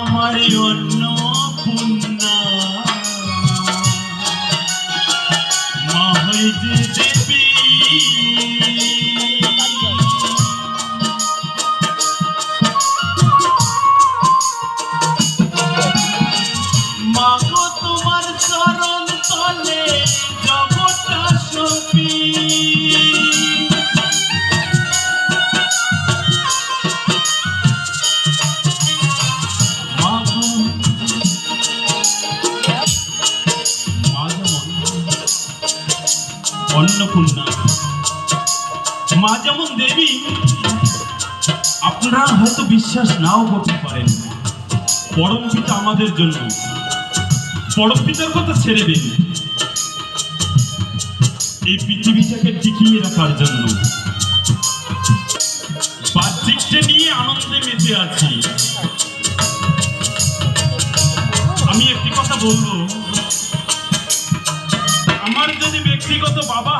আমার অন্নপূর্ণা মা হয়ে যে দেবী মা গো তোমার চরণ তলে জগৎটা সপি অন্নপূর্ণা মা যেমন দেবী আপনারা হয়তো বিশ্বাস নাও করতে পারেন। পরম পিতা আমাদের জন্য, পরম পিতার কথা ছেড়ে দিন, এই পৃথিবীটাকে টিকিয়ে রাখার জন্য বাহ্যিকটা নিয়ে আনন্দে মেতে আছি। আমি একটি কথা বলবো, আমার যদি ব্যক্তিগত বাবা